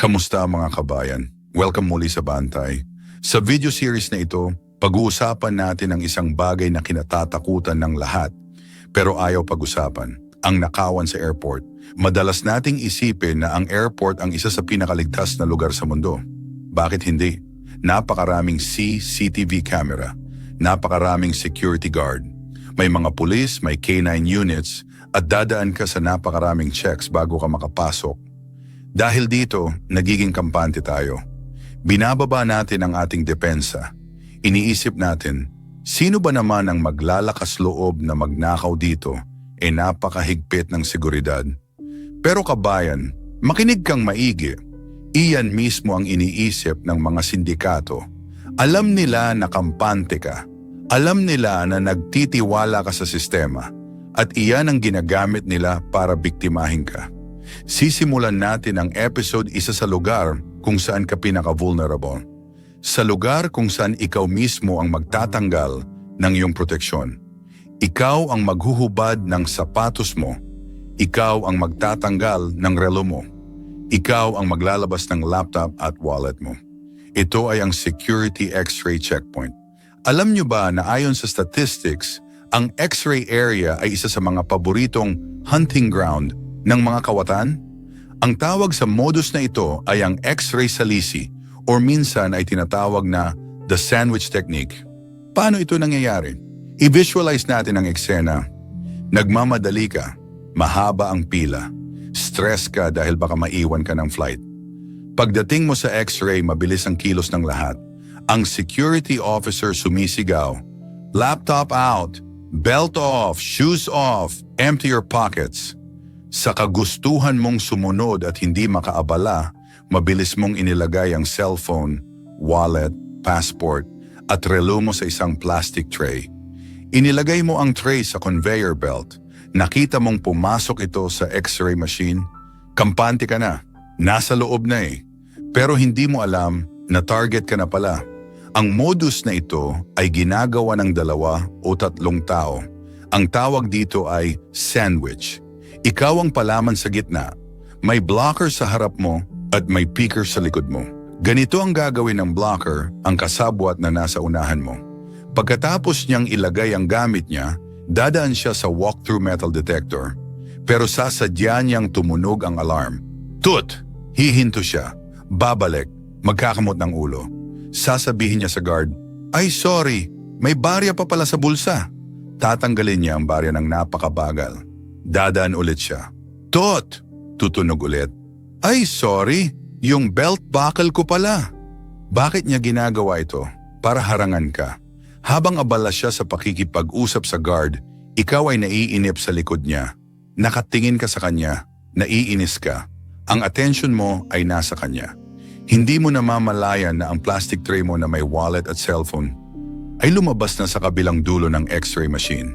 Kamusta mga kabayan? Welcome muli sa Bantay. Sa video series na ito, pag-uusapan natin ang isang bagay na kinatatakutan ng lahat pero ayaw pag-usapan, ang nakawan sa airport. Madalas nating isipin na ang airport ang isa sa pinakaligtas na lugar sa mundo. Bakit hindi? Napakaraming CCTV camera, napakaraming security guard, may mga pulis, may K9 units at dadaan ka sa napakaraming checks bago ka makapasok. Dahil dito, nagiging kampante tayo. Binababa natin ang ating depensa. Iniisip natin, sino ba naman ang maglalakas loob na magnakaw dito? Napakahigpit ng seguridad. Pero kabayan, makinig kang maigi. Iyan mismo ang iniisip ng mga sindikato. Alam nila na kampante ka. Alam nila na nagtitiwala ka sa sistema. At iyan ang ginagamit nila para biktimahin ka. Sisimulan natin ang episode isa sa lugar kung saan ka pinaka-vulnerable. Sa lugar kung saan ikaw mismo ang magtatanggal ng iyong proteksyon. Ikaw ang maghuhubad ng sapatos mo. Ikaw ang magtatanggal ng relo mo. Ikaw ang maglalabas ng laptop at wallet mo. Ito ay ang security X-ray checkpoint. Alam niyo ba na ayon sa statistics, ang X-ray area ay isa sa mga paboritong hunting ground ng mga kawatan? Ang tawag sa modus na ito ay ang X-ray salisi o minsan ay tinatawag na the sandwich technique. Paano ito nangyayari? I-visualize natin ang eksena. Nagmamadali ka, mahaba ang pila, stress ka dahil baka maiwan ka ng flight. Pagdating mo sa X-ray, mabilis ang kilos ng lahat. Ang security officer sumisigaw, laptop out, belt off, shoes off, empty your pockets. Sa kagustuhan mong sumunod at hindi makaabala, mabilis mong inilagay ang cellphone, wallet, passport at relo mo sa isang plastic tray. Inilagay mo ang tray sa conveyor belt. Nakita mong pumasok ito sa X-ray machine. Kampante ka na. Nasa loob na eh. Pero hindi mo alam na target ka na pala. Ang modus na ito ay ginagawa ng 2 o 3 tao. Ang tawag dito ay sandwich. Ikaw ang palaman sa gitna. May blocker sa harap mo at may picker sa likod mo. Ganito ang gagawin ng blocker, ang kasabwat na nasa unahan mo. Pagkatapos niyang ilagay ang gamit niya, dadaan siya sa walk-through metal detector. Pero sasadya niyang tumunog ang alarm. Tut! Hihinto siya. Babalik. Magkakamot ng ulo. Sasabihin niya sa guard, "Ay sorry, may barya pa pala sa bulsa." Tatanggalin niya ang barya ng napakabagal. Dadaan ulit siya. "Tot!" Tutunog ulit. "Ay sorry, yung belt buckle ko pala." Bakit niya ginagawa ito? Para harangan ka. Habang abala siya sa pakikipag-usap sa guard, ikaw ay naiinip sa likod niya. Nakatingin ka sa kanya, naiinis ka. Ang attention mo ay nasa kanya. Hindi mo namamalayan na ang plastic tray mo na may wallet at cellphone ay lumabas na sa kabilang dulo ng X-ray machine.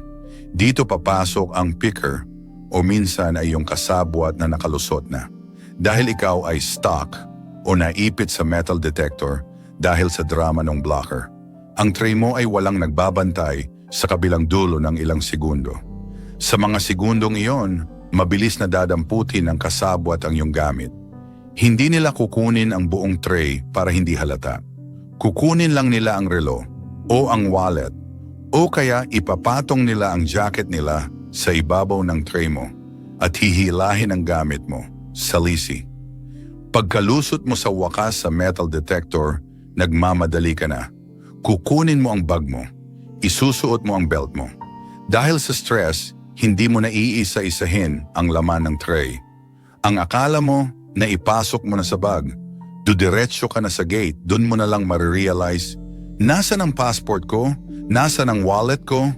Dito papasok ang picker o minsan ay yung kasabwat na nakalusot na. Dahil ikaw ay stuck o naipit sa metal detector dahil sa drama ng blocker. Ang tray mo ay walang nagbabantay sa kabilang dulo ng ilang segundo. Sa mga segundong iyon, mabilis na dadamputin ng kasabwat ang iyong gamit. Hindi nila kukunin ang buong tray para hindi halata. Kukunin lang nila ang relo o ang wallet o kaya ipapatong nila ang jacket nila sa ibabaw ng tray mo at hihilahin ang gamit mo, salisi. Pagkalusot mo sa wakas sa metal detector, nagmamadali ka na. Kukunin mo ang bag mo, isusuot mo ang belt mo. Dahil sa stress, hindi mo na iisa-isahin ang laman ng tray. Ang akala mo na ipasok mo na sa bag, dudiretso ka na sa gate, dun mo na lang marirealize, nasa ng passport ko, nasa ng wallet ko.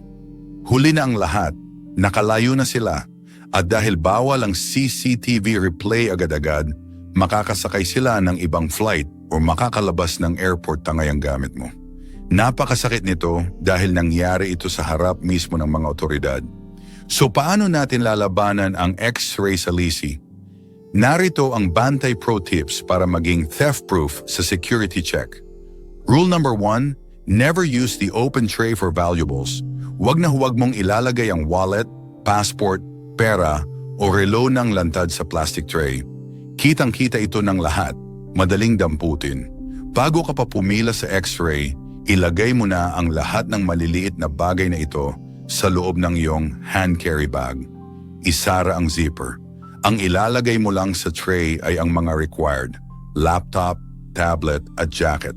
Huli na ang lahat. Nakalayo na sila at dahil bawal ang CCTV replay agad-agad, makakasakay sila ng ibang flight o makakalabas ng airport tangay ang gamit mo. Napakasakit nito dahil nangyari ito sa harap mismo ng mga otoridad. So paano natin lalabanan ang X-ray salisi? Narito ang Bantay Pro Tips para maging theft-proof sa security check. Rule number 1, never use the open tray for valuables. Huwag na huwag mong ilalagay ang wallet, passport, pera o relo ng lantad sa plastic tray. Kitang-kita ito ng lahat. madaling damputin. Bago ka pa pumila sa X-ray, ilagay mo na ang lahat ng maliliit na bagay na ito sa loob ng iyong hand carry bag. Isara ang zipper. Ang ilalagay mo lang sa tray ay ang mga required: laptop, tablet at jacket.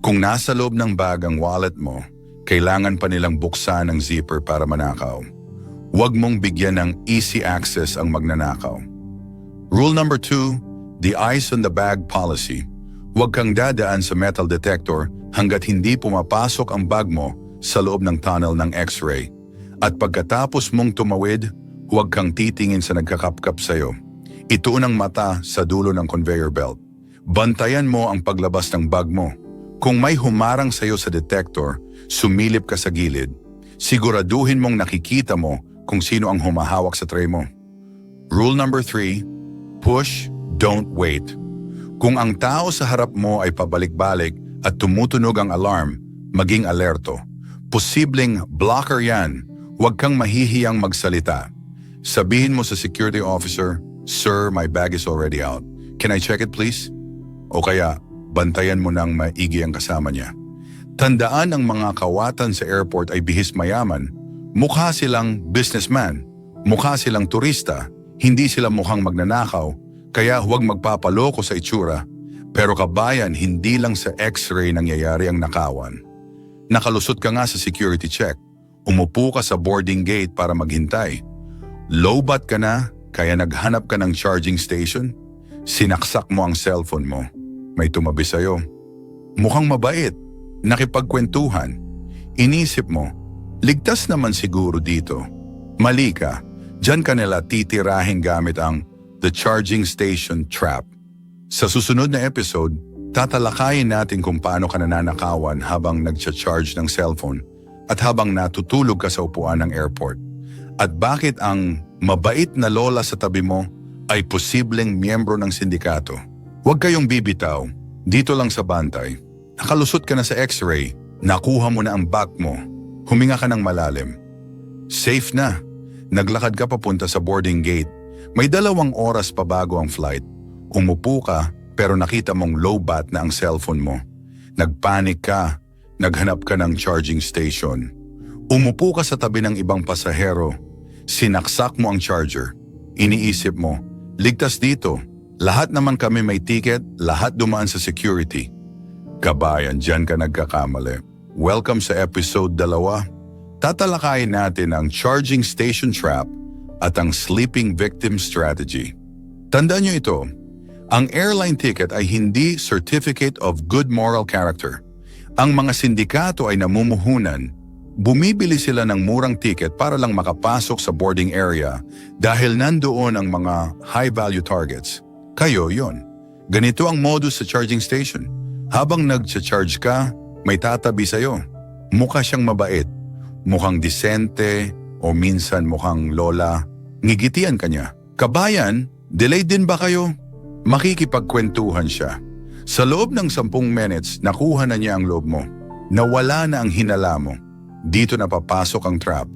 Kung nasa loob ng bag ang wallet mo, kailangan pa nilang buksan ang zipper para manakaw. Huwag mong bigyan ng easy access ang magnanakaw. Rule number 2, the eyes on the bag policy. Huwag kang dadaan sa metal detector hanggat hindi pumapasok ang bag mo sa loob ng tunnel ng X-ray. At pagkatapos mong tumawid, huwag kang titingin sa nagkakapkap sa'yo. Ituon ang mata sa dulo ng conveyor belt. Bantayan mo ang paglabas ng bag mo. Kung may humarang sa'yo sa detector, sumilip ka sa gilid. Siguraduhin mong nakikita mo kung sino ang humahawak sa tray mo. Rule number 3, push, don't wait. Kung ang tao sa harap mo ay pabalik-balik at tumutunog ang alarm, maging alerto. Posibleng blocker yan. Huwag kang mahihiyang magsalita. Sabihin mo sa security officer, "Sir, my bag is already out. Can I check it please?" O kaya, bantayan mo ng maigi ang kasama niya. Tandaan, ang mga kawatan sa airport ay bihis mayaman. Mukha silang businessman. Mukha silang turista. Hindi sila mukhang magnanakaw, kaya huwag magpapaloko sa itsura. Pero kabayan, hindi lang sa X-ray nangyayari ang nakawan. Nakalusot ka nga sa security check. Umupo ka sa boarding gate para maghintay. Lowbat ka na, kaya naghanap ka ng charging station. Sinaksak mo ang cellphone mo. May tumabi sa'yo. Mukhang mabait. Nakipagkwentuhan. Inisip mo, ligtas naman siguro dito. Mali ka. Diyan ka nila titirahin gamit ang The Charging Station Trap. Sa susunod na episode, tatalakayin natin kung paano ka nananakawan habang nagcha-charge ng cellphone at habang natutulog ka sa upuan ng airport. At bakit ang mabait na lola sa tabi mo ay posibleng miyembro ng sindikato. Huwag kayong bibitaw. Dito lang sa Bantay. Nakalusot ka na sa X-ray. Nakuha mo na ang bag mo. Huminga ka ng malalim. Safe na. Naglakad ka papunta sa boarding gate. May 2 oras pa bago ang flight. Umupo ka pero nakita mong lowbat na ang cellphone mo. Nagpanik ka. Naghanap ka ng charging station. Umupo ka sa tabi ng ibang pasahero. Sinaksak mo ang charger. Iniisip mo, ligtas dito. Lahat naman kami may ticket, lahat dumaan sa security. Kabayan, dyan ka nagkakamali. Welcome sa episode 2. Tatalakayin natin ang charging station trap at ang sleeping victim strategy. Tandaan nyo ito, ang airline ticket ay hindi certificate of good moral character. Ang mga sindikato ay namumuhunan. Bumibili sila ng murang ticket para lang makapasok sa boarding area dahil nandoon ang mga high-value targets. Kayo yon. Ganito ang modus sa charging station. Habang nag-charge ka, may tatabi sa'yo. Mukha siyang mabait. Mukhang disente o minsan mukhang lola. Ngigitian ka niya. Kabayan, delayed din ba kayo? Makikipagkwentuhan siya. Sa loob ng 10 minutes, nakuha na niya ang loob mo. Nawala na ang hinala mo. Dito na papasok ang trap.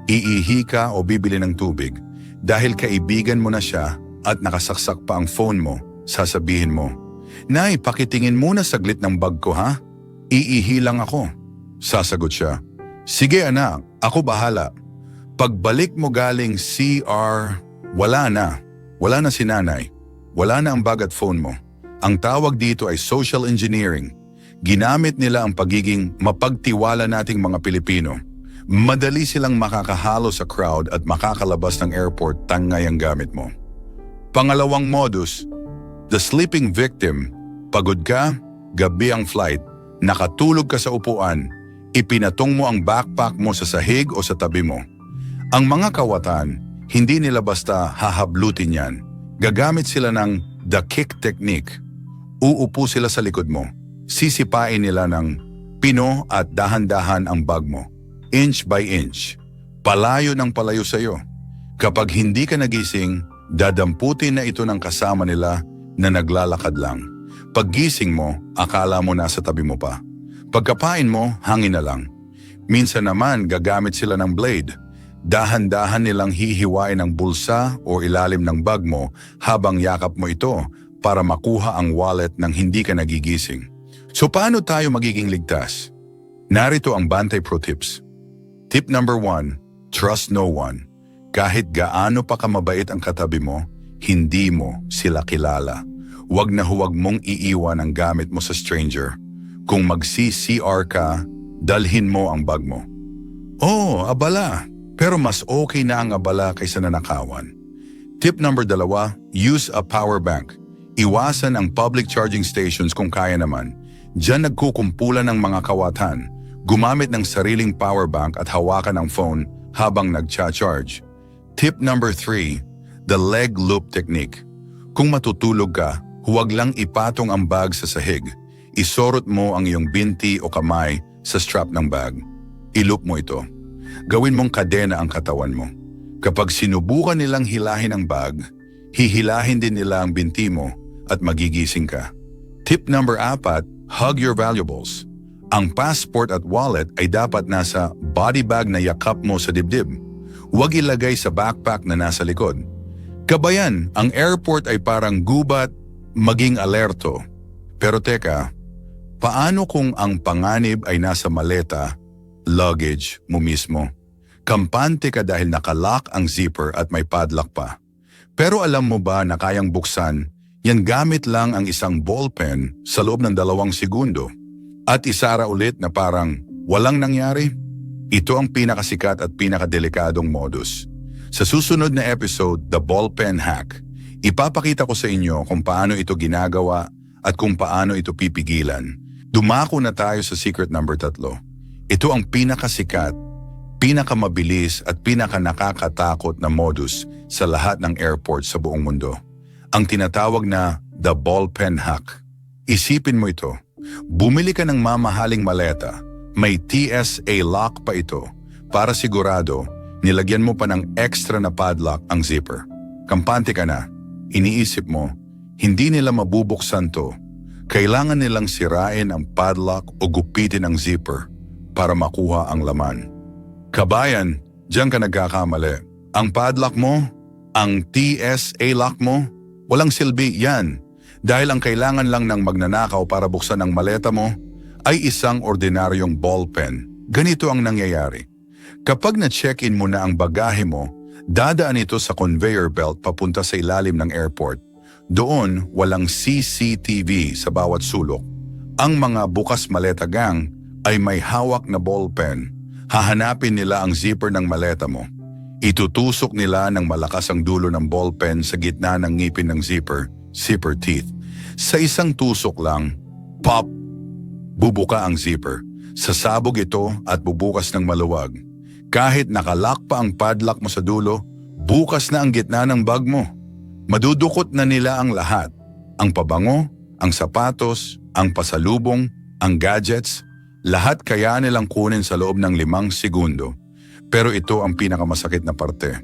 Iihi ka o bibili ng tubig. Dahil kaibigan mo na siya at nakasaksak pa ang phone mo, sasabihin mo, "Nay, pakitingin muna saglit ng bag ko ha? Iihi lang ako." Sasagot siya, "Sige anak, ako bahala." Pagbalik mo galing CR, wala na. Wala na si nanay. Wala na ang bag at phone mo. Ang tawag dito ay social engineering. Ginamit nila ang pagiging mapagtiwala nating mga Pilipino. Madali silang makakahalo sa crowd at makakalabas ng airport tangay ang gamit mo. Pangalawang modus, the sleeping victim. Pagod ka, gabi ang flight, nakatulog ka sa upuan, ipinatong mo ang backpack mo sa sahig o sa tabi mo. Ang mga kawatan, hindi nila basta hahablutin yan. Gagamit sila ng the kick technique. Uupo sila sa likod mo. Sisipain nila ng pino at dahan-dahan ang bag mo. Inch by inch. Palayo ng palayo sa'yo. Kapag hindi ka nagising, dadamputin na ito ng kasama nila na naglalakad lang. Paggising mo, akala mo nasa tabi mo pa. Pagkapain mo, hangin na lang. Minsan naman gagamit sila ng blade. Dahan-dahan nilang hihiwain ang bulsa o ilalim ng bag mo habang yakap mo ito para makuha ang wallet nang hindi ka nagigising. So paano tayo magiging ligtas? Narito ang Bantay Pro Tips. Tip number 1, trust no one. Kahit gaano pa kamabait ang katabi mo, hindi mo sila kilala. Huwag na huwag mong iiwan ang gamit mo sa stranger. Kung mag-CCR ka, dalhin mo ang bag mo. Oh, abala. Pero mas okay na ang abala kaysa nanakawan. Tip number 2, use a power bank. Iwasan ang public charging stations kung kaya naman. Diyan nagkukumpulan ng mga kawatan. Gumamit ng sariling power bank at hawakan ang phone habang nagcha-charge. Tip number 3, the leg loop technique. Kung matutulog ka, huwag lang ipatong ang bag sa sahig. Isorot mo ang iyong binti o kamay sa strap ng bag. I-loop mo ito. Gawin mong kadena ang katawan mo. Kapag sinubukan nilang hilahin ang bag, hihilahin din nila ang binti mo at magigising ka. Tip number 4, hug your valuables. Ang passport at wallet ay dapat nasa body bag na yakap mo sa dibdib. Huwag ilagay sa backpack na nasa likod. Kabayan, ang airport ay parang gubat, maging alerto. Pero teka, paano kung ang panganib ay nasa maleta, luggage mo mismo? Kampante ka dahil nakalock ang zipper at may padlock pa. Pero alam mo ba na kayang buksan, yan gamit lang ang isang ballpen sa loob ng 2 segundo. At isara ulit na parang walang nangyari? Ito ang pinakasikat at pinakadelikadong modus. Sa susunod na episode, The Ballpen Hack, ipapakita ko sa inyo kung paano ito ginagawa at kung paano ito pipigilan. Dumako na tayo sa secret number 3. Ito ang pinakasikat, pinakamabilis at pinakanakakatakot na modus sa lahat ng airport sa buong mundo. Ang tinatawag na The Ballpen Hack. Isipin mo ito. Bumili ka ng mamahaling maleta. May TSA lock pa ito. Para sigurado, nilagyan mo pa ng extra na padlock ang zipper. Kampante ka na. Iniisip mo, hindi nila mabubuksan to. Kailangan nilang sirain ang padlock o gupitin ang zipper para makuha ang laman. Kabayan, diyan ka nagkakamali. Ang padlock mo, ang TSA lock mo, walang silbi yan. Dahil ang kailangan lang ng magnanakaw para buksan ang maleta mo ay isang ordinaryong ballpen. Ganito ang nangyayari. Kapag na-check-in mo na ang bagahe mo, dadaan ito sa conveyor belt papunta sa ilalim ng airport. Doon, walang CCTV sa bawat sulok. Ang mga bukas maleta gang ay may hawak na ballpen. Hahanapin nila ang zipper ng maleta mo. Itutusok nila ng malakas ang dulo ng ballpen sa gitna ng ngipin ng zipper teeth. Sa isang tusok lang, pop! Bubuka ang zipper. Sasabog ito at bubukas ng maluwag. Kahit nakalock pa ang padlock mo sa dulo, bukas na ang gitna ng bag mo. Madudukot na nila ang lahat. Ang pabango, ang sapatos, ang pasalubong, ang gadgets, lahat kaya nilang kunin sa loob ng 5 segundo. Pero ito ang pinakamasakit na parte.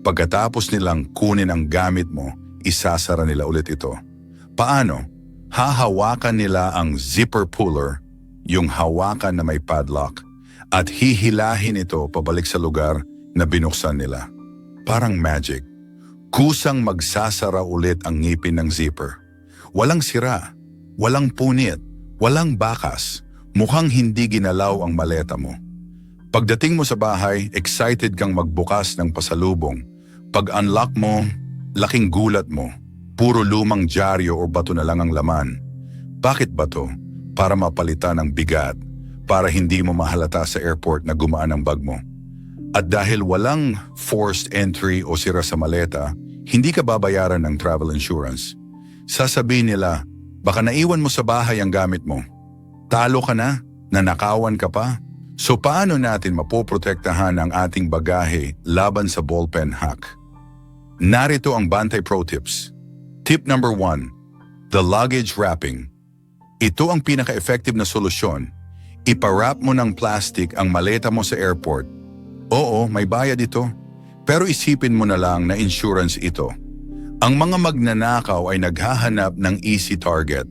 Pagkatapos nilang kunin ang gamit mo, isasara nila ulit ito. Paano? Hahawakan nila ang zipper puller, yung hawakan na may padlock, at hihilahin ito pabalik sa lugar na binuksan nila. Parang magic. Kusang magsasara ulit ang ngipin ng zipper. Walang sira, walang punit, walang bakas. Mukhang hindi ginalaw ang maleta mo. Pagdating mo sa bahay, excited kang magbukas ng pasalubong. Pag-unlock mo, laking gulat mo. Puro lumang dyaryo o bato na lang ang laman. Bakit bato? Para mapalitan ang bigat. Para hindi mo mahalata sa airport na gumaan ang bag mo. At dahil walang forced entry o sira sa maleta, hindi ka babayaran ng travel insurance. Sasabihin nila, baka naiwan mo sa bahay ang gamit mo. Talo ka na, nanakawan ka pa. So paano natin mapoprotektahan ang ating bagahe laban sa ballpen hack? Narito ang Bantay Pro Tips. Tip number 1, the luggage wrapping. Ito ang pinaka-effective na solusyon. Ipa-wrap mo ng plastic ang maleta mo sa airport. Oo, may bayad ito. Pero isipin mo na lang na insurance ito. Ang mga magnanakaw ay naghahanap ng easy target.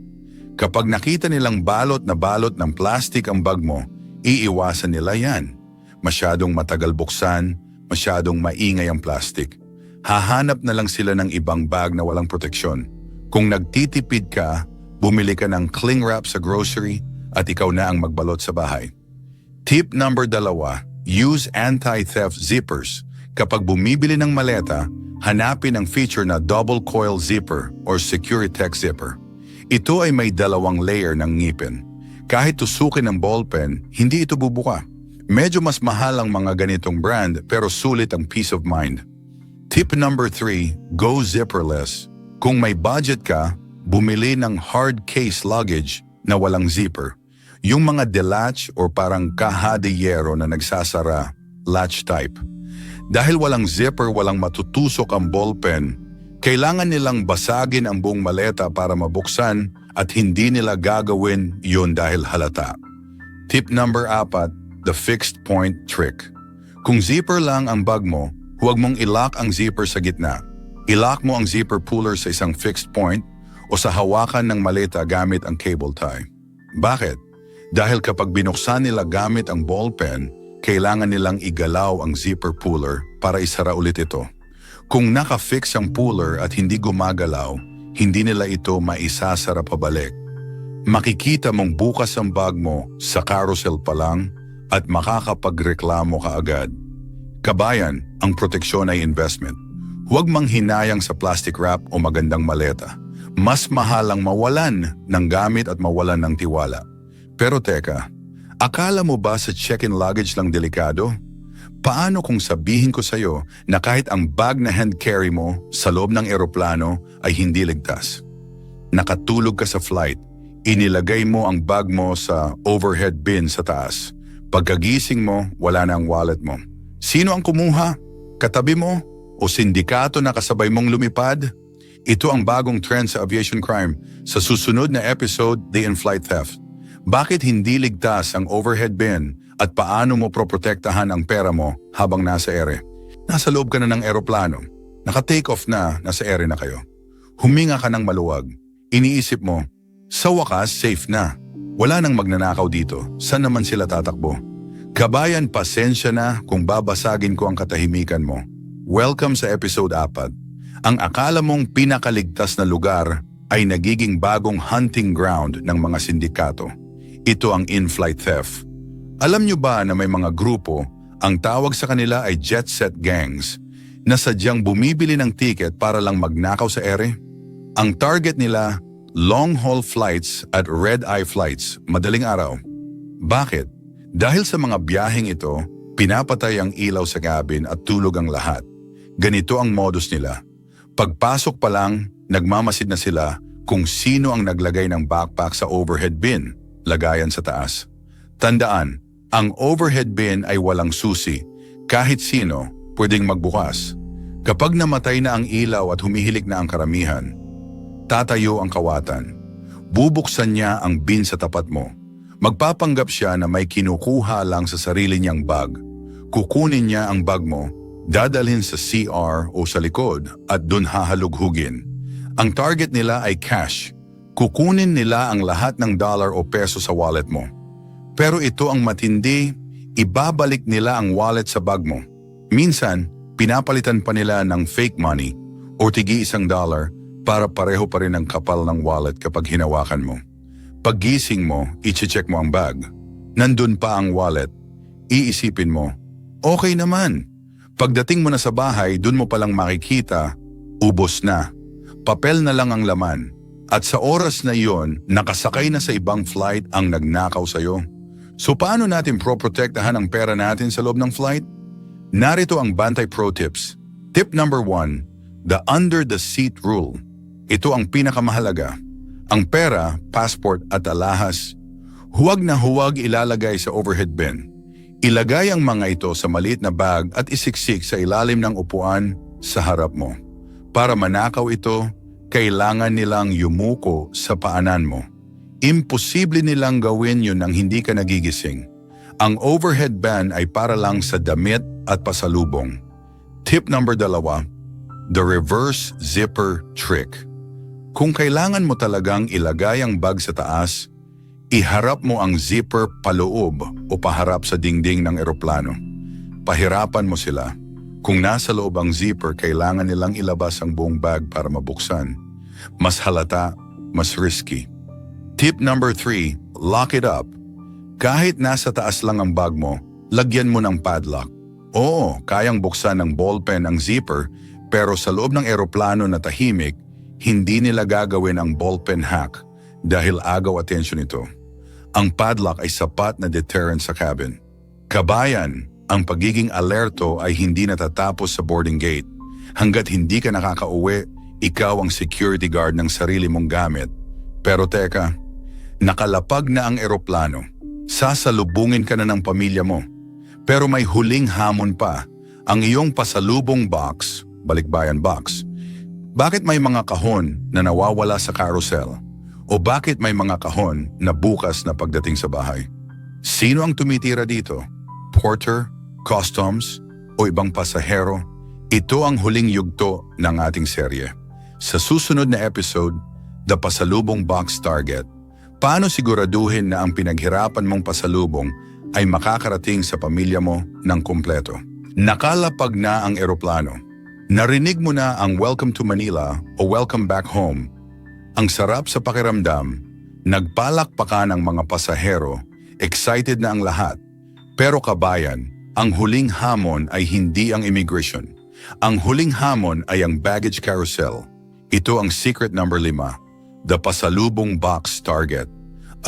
Kapag nakita nilang balot ng plastic ang bag mo, iiwasan nila yan. Masyadong matagal buksan, masyadong maingay ang plastic. Hahanap na lang sila ng ibang bag na walang proteksyon. Kung nagtitipid ka, bumili ka ng cling wrap sa grocery at ikaw na ang magbalot sa bahay. Tip number 2, use anti-theft zippers. Kapag bumibili ng maleta, hanapin ang feature na double coil zipper or Securitex zipper. Ito ay may 2 layer ng ngipin. Kahit tusukin ng ballpen, hindi ito bubuka. Medyo mas mahal ang mga ganitong brand pero sulit ang peace of mind. Tip number 3, go zipperless. Kung may budget ka, bumili ng hard case luggage na walang zipper. Yung mga delatch or parang caja de hierro na nagsasara, latch type. Dahil walang zipper, walang matutusok ang ballpen, kailangan nilang basagin ang buong maleta para mabuksan at hindi nila gagawin yun dahil halata. Tip number 4, the fixed point trick. Kung zipper lang ang bag mo, huwag mong ilock ang zipper sa gitna. Ilock mo ang zipper puller sa isang fixed point o sa hawakan ng maleta gamit ang cable tie. Bakit? Dahil kapag binuksan nila gamit ang ballpen, kailangan nilang igalaw ang zipper puller para isara ulit ito. Kung naka-fix ang puller at hindi gumagalaw, hindi nila ito maisasara pabalik. Makikita mong bukas ang bag mo sa carousel pa lang at makakapagreklamo ka agad. Kabayan, ang proteksyon ay investment. Huwag manghinayang sa plastic wrap o magandang maleta. Mas mahal ang mawalan ng gamit at mawalan ng tiwala. Pero teka, akala mo ba sa check-in luggage lang delikado? Paano kung sabihin ko sa'yo na kahit ang bag na hand carry mo sa loob ng eroplano ay hindi ligtas? Nakatulog ka sa flight, inilagay mo ang bag mo sa overhead bin sa taas. Pagkagising mo, wala na ang wallet mo. Sino ang kumuha? Katabi mo? O sindikato na kasabay mong lumipad? Ito ang bagong trend sa aviation crime. Sa susunod na episode, the in-flight theft. Bakit hindi ligtas ang overhead bin at paano mo proprotektahan ang pera mo habang nasa ere? Nasa loob ka na ng eroplano. Naka-take off na, nasa ere na kayo. Huminga ka ng maluwag. Iniisip mo, sa wakas, safe na. Wala nang magnanakaw dito. Saan naman sila tatakbo? Kabayan, pasensya na kung babasagin ko ang katahimikan mo. Welcome sa episode 4. Ang akala mong pinakaligtas na lugar ay nagiging bagong hunting ground ng mga sindikato. Ito ang in-flight theft. Alam nyo ba na may mga grupo, ang tawag sa kanila ay jet set gangs, na sadyang bumibili ng ticket para lang magnakaw sa ere? Ang target nila, long-haul flights at red-eye flights, madaling araw. Bakit? Dahil sa mga biyaheng ito, pinapatay ang ilaw sa cabin at tulog ang lahat. Ganito ang modus nila. Pagpasok pa lang, nagmamasid na sila kung sino ang naglagay ng backpack sa overhead bin, lagayan sa taas. Tandaan, ang overhead bin ay walang susi. Kahit sino, pwedeng magbukas. Kapag namatay na ang ilaw at humihilik na ang karamihan, tatayo ang kawatan. Bubuksan niya ang bin sa tapat mo. Magpapanggap siya na may kinukuha lang sa sarili niyang bag. Kukunin niya ang bag mo, dadalhin sa CR o sa likod at dun hahalughugin. Ang target nila ay cash. Kukunin nila ang lahat ng dollar o peso sa wallet mo. Pero ito ang matindi, ibabalik nila ang wallet sa bag mo. Minsan, pinapalitan pa nila ng fake money o tig-1 dollar para pareho pa rin ang kapal ng wallet kapag hinawakan mo. Paggising mo, i-check mo ang bag. Nandun pa ang wallet. Iisipin mo, okay naman. Pagdating mo na sa bahay, dun mo palang makikita, ubos na. Papel na lang ang laman. At sa oras na iyon, nakasakay na sa ibang flight ang nagnakaw sa'yo. So paano natin proprotektahan ang pera natin sa loob ng flight? Narito ang Bantay Pro Tips. Tip number 1, the under the seat rule. Ito ang pinakamahalaga. Ang pera, passport at alahas, huwag na huwag ilalagay sa overhead bin. Ilagay ang mga ito sa maliit na bag at isiksik sa ilalim ng upuan sa harap mo. Para manakaw ito, kailangan nilang yumuko sa paanan mo. Imposible nilang gawin yun nang hindi ka nagigising. Ang overhead bin ay para lang sa damit at pasalubong. Tip number 2, the reverse zipper trick. Kung kailangan mo talagang ilagay ang bag sa taas, iharap mo ang zipper paloob o paharap sa dingding ng eroplano. Pahirapan mo sila. Kung nasa loob ang zipper, kailangan nilang ilabas ang buong bag para mabuksan. Mas halata, mas risky. Tip number 3, lock it up. Kahit nasa taas lang ang bag mo, lagyan mo ng padlock. Oo, kayang buksan ng ballpen ang zipper, pero sa loob ng eroplano na tahimik, hindi nila gagawin ang ballpen hack dahil agaw atensyon ito. Ang padlock ay sapat na deterrent sa cabin. Kabayan, ang pagiging alerto ay hindi natatapos sa boarding gate. Hanggat hindi ka nakakauwi, ikaw ang security guard ng sarili mong gamit. Pero teka, nakalapag na ang eroplano. Sasalubungin ka na ng pamilya mo. Pero may huling hamon pa, ang iyong pasalubong box, balikbayan box. Bakit may mga kahon na nawawala sa carousel? O bakit may mga kahon na bukas na pagdating sa bahay? Sino ang tumitira dito? Porter, customs, o ibang pasahero? Ito ang huling yugto ng ating serye. Sa susunod na episode, The Pasalubong Box Target. Paano siguraduhin na ang pinaghirapan mong pasalubong ay makakarating sa pamilya mo ng kumpleto? Nakalapag na ang eroplano. Narinig mo na ang Welcome to Manila o Welcome Back Home. Ang sarap sa pakiramdam, nagpalakpakan ang mga pasahero, excited na ang lahat. Pero kabayan, ang huling hamon ay hindi ang immigration. Ang huling hamon ay ang baggage carousel. Ito ang secret number 5, the pasalubong box target.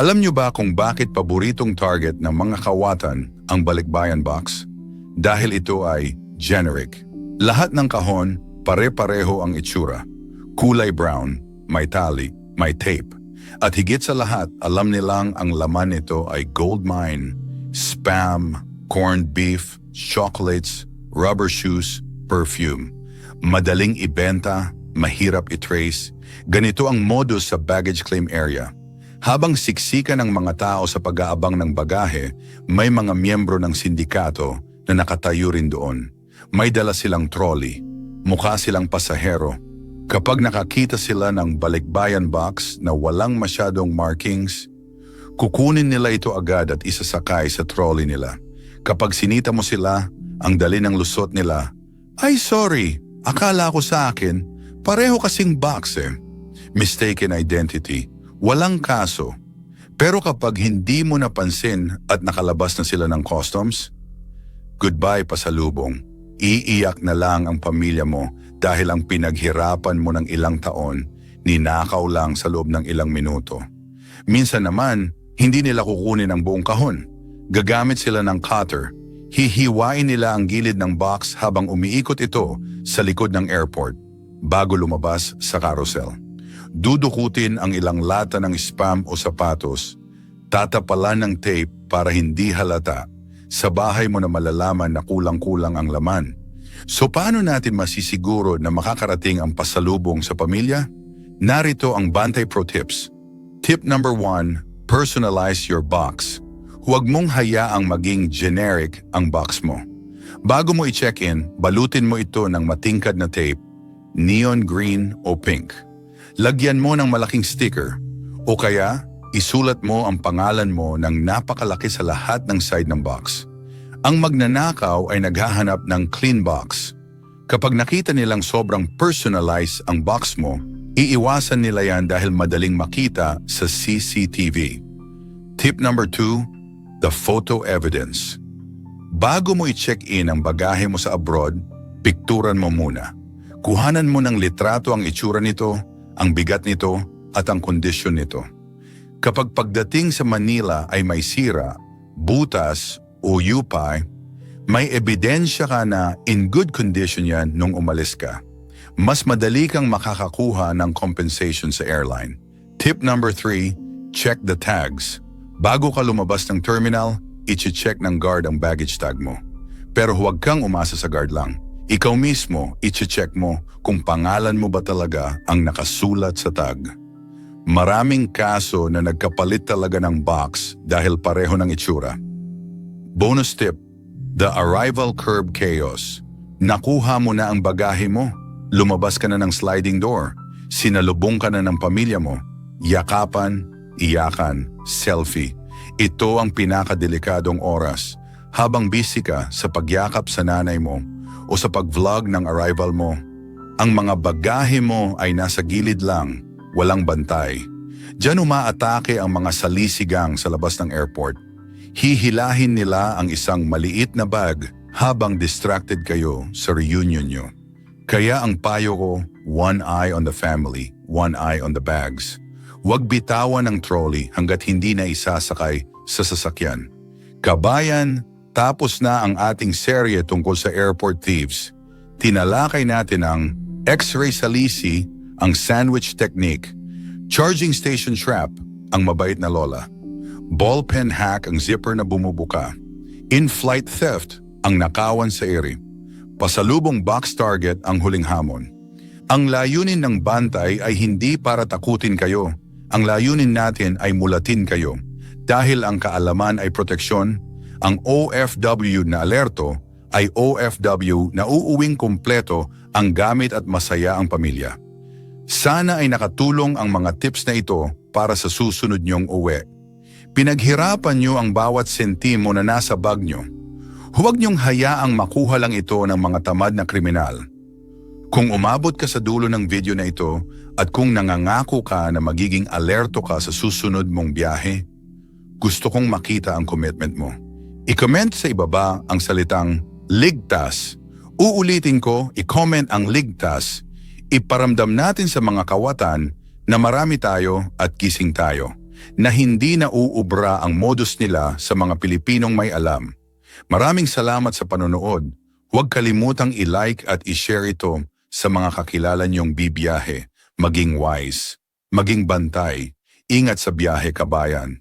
Alam niyo ba kung bakit paboritong target ng mga kawatan ang balikbayan box? Dahil ito ay generic. Lahat ng kahon, pare-pareho ang itsura. Kulay brown, may tali, may tape. At higit sa lahat, alam nilang ang laman nito ay gold mine, spam, corned beef, chocolates, rubber shoes, perfume. Madaling ibenta, mahirap i-trace. Ganito ang modus sa baggage claim area. Habang siksikan ng mga tao sa pag-aabang ng bagahe, may mga miyembro ng sindikato na nakatayo rin doon. May dala silang trolley, mukha silang pasahero. Kapag nakakita sila ng balikbayan box na walang masyadong markings, kukunin nila ito agad at isasakay sa trolley nila. Kapag sinita mo sila, ang dali ng lusot nila, "Ay sorry, akala ko sa akin, pareho kasing box eh." Mistaken identity, walang kaso. Pero kapag hindi mo napansin at nakalabas na sila ng customs, goodbye pasalubong. Iiyak na lang ang pamilya mo dahil ang pinaghirapan mo ng ilang taon, ninakaw lang sa loob ng ilang minuto. Minsan naman, hindi nila kukunin ang buong kahon. Gagamit sila ng cutter. Hihiwain nila ang gilid ng box habang umiikot ito sa likod ng airport bago lumabas sa carousel. Dudukutin ang ilang lata ng spam o sapatos, tatapalan ng tape para hindi halata. Sa bahay mo na malalaman na kulang-kulang ang laman. So paano natin masisiguro na makakarating ang pasalubong sa pamilya? Narito ang Bantay Pro Tips. Tip number 1, personalize your box. Huwag mong hayaang maging generic ang box mo. Bago mo i-check-in, balutin mo ito ng matingkad na tape, neon green o pink. Lagyan mo ng malaking sticker o kaya isulat mo ang pangalan mo ng napakalaki sa lahat ng side ng box. Ang magnanakaw ay naghahanap ng clean box. Kapag nakita nilang sobrang personalized ang box mo, iiwasan nila yan dahil madaling makita sa CCTV. Tip number 2, the photo evidence. Bago mo i-check-in ang bagahe mo sa abroad, pikturan mo muna. Kuhanan mo ng litrato ang itsura nito, ang bigat nito, at ang kondisyon nito. Kapag pagdating sa Manila ay may sira, butas o yupay, may ebidensya ka na in good condition yan nung umalis ka. Mas madali kang makakakuha ng compensation sa airline. Tip number 3, check the tags. Bago ka lumabas ng terminal, i-check ng guard ang baggage tag mo. Pero huwag kang umasa sa guard lang. Ikaw mismo, i-check mo kung pangalan mo ba talaga ang nakasulat sa tag. Maraming kaso na nagkapalit talaga ng box dahil pareho ng itsura. Bonus tip, the arrival curb chaos. Nakuha mo na ang bagahe mo, lumabas ka na ng sliding door, sinalubong ka na ng pamilya mo, yakapan, iyakan, selfie. Ito ang pinakadelikadong oras habang busy ka sa pagyakap sa nanay mo o sa pag-vlog ng arrival mo. Ang mga bagahe mo ay nasa gilid lang, walang bantay. Diyan umaatake ang mga salisigang sa labas ng airport. Hihilahin nila ang isang maliit na bag habang distracted kayo sa reunion nyo. Kaya ang payo ko, one eye on the family, one eye on the bags. Huwag bitawan ng trolley hanggat hindi na isasakay sa sasakyan. Kabayan, tapos na ang ating serye tungkol sa airport thieves. Tinalakay natin ang X-ray salisi, ang sandwich technique, charging station trap, ang mabait na lola, ballpen hack, ang zipper na bumubuka, in-flight theft, ang nakawan sa ere, pasalubong box target, ang huling hamon. Ang layunin ng bantay ay hindi para takutin kayo. Ang layunin natin ay mulatin kayo. Dahil ang kaalaman ay proteksyon, ang OFW na alerto ay OFW na uuwing kumpleto ang gamit at masaya ang pamilya. Sana ay nakatulong ang mga tips na ito para sa susunod niyong uwi. Pinaghirapan niyo ang bawat sentimo na nasa bag niyo. Huwag niyong hayaang makuha lang ito ng mga tamad na kriminal. Kung umabot ka sa dulo ng video na ito at kung nangangako ka na magiging alerto ka sa susunod mong biyahe, gusto kong makita ang commitment mo. I-comment sa ibaba ang salitang ligtas. Uulitin ko, i-comment ang ligtas. Iparamdam natin sa mga kawatan na marami tayo at gising tayo, na hindi na uubra ang modus nila sa mga Pilipinong may alam. Maraming salamat sa panonood. Huwag kalimutang i-like at i-share ito sa mga kakilala niyong bibiyahe. Maging wise, maging bantay, ingat sa biyahe kabayan.